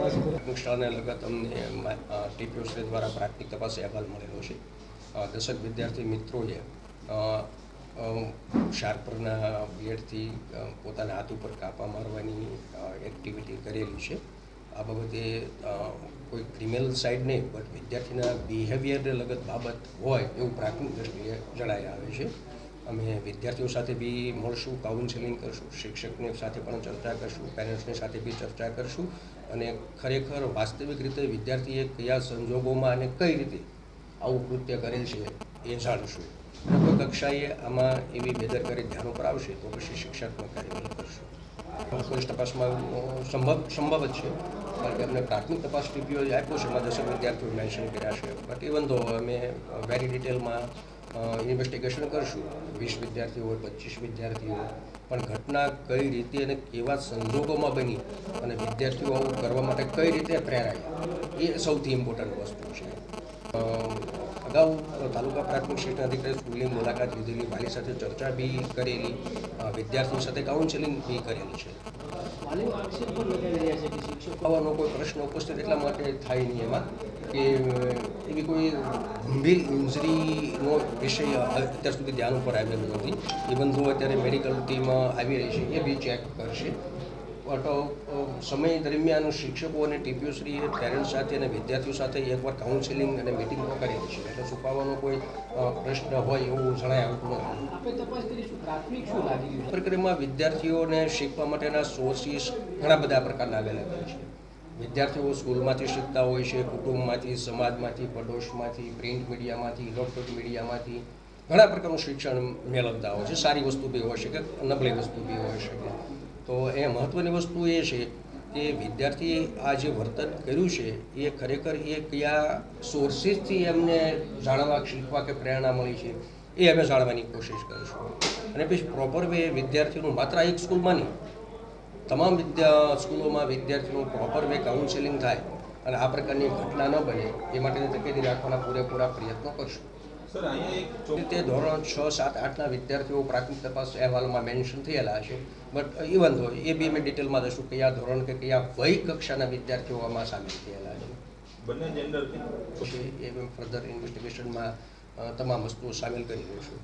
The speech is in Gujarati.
પ્રાથમિક શાળાને લગત અમને ટીપીઓશ્રી દ્વારા પ્રાથમિક તપાસ અહેવાલ મળેલો છે. 10 વિદ્યાર્થી મિત્રોએ શાર્પરના બ્લેડથી પોતાના હાથ ઉપર કાપા મારવાની એક્ટિવિટી કરેલી છે. આ બાબતે કોઈ ક્રિમિનલ સાઇડ નહીં, બટ વિદ્યાર્થીના બિહેવિયરને લગત બાબત હોય એવું પ્રાથમિક દ્રષ્ટિએ જણાઈ આવે છે. અમે વિદ્યાર્થીઓ સાથે બી મળશું, કાઉન્સેલિંગ કરશું, શિક્ષકની સાથે પણ ચર્ચા કરશું, પેરેન્ટ્સની સાથે બી ચર્ચા કરશું અને ખરેખર વાસ્તવિક રીતે વિદ્યાર્થીએ કયા સંજોગોમાં અને કઈ રીતે આવું કૃત્ય કરેલ છે એ જાણશું. કોઈ કક્ષાએ આમાં એવી બેદરકારી ધ્યાન ઉપર આવશે તો પછી શિક્ષાત્મક કાર્યવાહી કરશું. પોલીસ તપાસમાં સંભવ જ છે, કારણ કે અમને પ્રાથમિક તપાસ ટીપીઓ આપ્યો છે, એમાં 10 વિદ્યાર્થીઓ મેન્શન કર્યા છે. બટ ઇવન તો અમે વેરી ડિટેલમાં ઇન્વેસ્ટિગેશન કરશું. 20 વિદ્યાર્થીઓ હોય, 25 વિદ્યાર્થીઓ, પણ ઘટના કઈ રીતે અને કેવા સંજોગોમાં બની અને વિદ્યાર્થીઓ આવું કરવા માટે કઈ રીતે પ્રેરાયા એ સૌથી ઇમ્પોર્ટન્ટ વસ્તુ છે. અગાઉ તાલુકા પ્રાથમિક શિક્ષણ અધિકારી સ્કૂલની મુલાકાત લીધેલી, વાલી સાથે ચર્ચા બી કરેલી, વિદ્યાર્થીઓ સાથે કાઉન્સેલિંગ બી કરેલી છે. આવવાનો કોઈ પ્રશ્ન ઉપસ્થિત એટલા માટે થાય નહીં એમાં કે એવી કોઈ ગંભીર ઇન્જરીનો વિષય અત્યાર સુધી ધ્યાન ઉપર આવેલો નથી. ઇવન તો અત્યારે મેડિકલ ટીમ આવી રહી છે, એ બી ચેક કરશે. બટ સમય દરમિયાન શિક્ષકો અને ટીપીઓશ્રીએ પેરેન્ટ્સ સાથે અને વિદ્યાર્થીઓ સાથે એકવાર કાઉન્સેલિંગ અને મિટિંગ કરેલી છે, એટલે છુપાવવાનો કોઈ પ્રશ્ન હોય એવું જણાય આવતું નથી. પ્રક્રિયામાં વિદ્યાર્થીઓને શીખવા માટેના સોર્સિસ ઘણા બધા પ્રકારના અવેલેબલ છે. વિદ્યાર્થીઓ સ્કૂલમાંથી શીખતા હોય છે, કુટુંબમાંથી, સમાજમાંથી, પડોશમાંથી, પ્રિન્ટ મીડિયામાંથી, ઇલેક્ટ્રોનિક મીડિયામાંથી ઘણા પ્રકારનું શિક્ષણ મેળવતા હોય છે. સારી વસ્તુ બી હોઈ શકે, નબળી વસ્તુ બી હોઈ શકે. તો એ મહત્ત્વની વસ્તુ એ છે કે વિદ્યાર્થીએ આ જે વર્તન કર્યું છે એ ખરેખર એ કયા સોર્સિસથી એમને જાણવા, શીખવા કે પ્રેરણા મળી છે એ અમે જાણવાની કોશિશ કરીશું. અને પછી પ્રોપર વે વિદ્યાર્થીઓનું માત્ર એક સ્કૂલમાં નહીં, તમામ સ્કૂલોમાં વિદ્યાર્થીઓનું પ્રોપર વે કાઉન્સેલિંગ થાય અને આ પ્રકારની ઘટના ન બને એ માટેની તકેદારી રાખવાના પૂરેપૂરા પ્રયત્નો કરશું. રીતે ધોરણ 6, 7, 8ના વિદ્યાર્થીઓ પ્રાથમિક તપાસ અહેવાલમાં મેન્શન થયેલા છે. બટ ઇવન તો એ બી અમે ડિટેલમાં દઈશું કયા ધોરણ કે કયા વય કક્ષાના વિદ્યાર્થીઓ આમાં સામેલ થયેલા છે. બંને જેન્ડર એ ફર્ધર ઇન્વેસ્ટિગેશનમાં તમામ વસ્તુઓ સામેલ કરી દઈશું.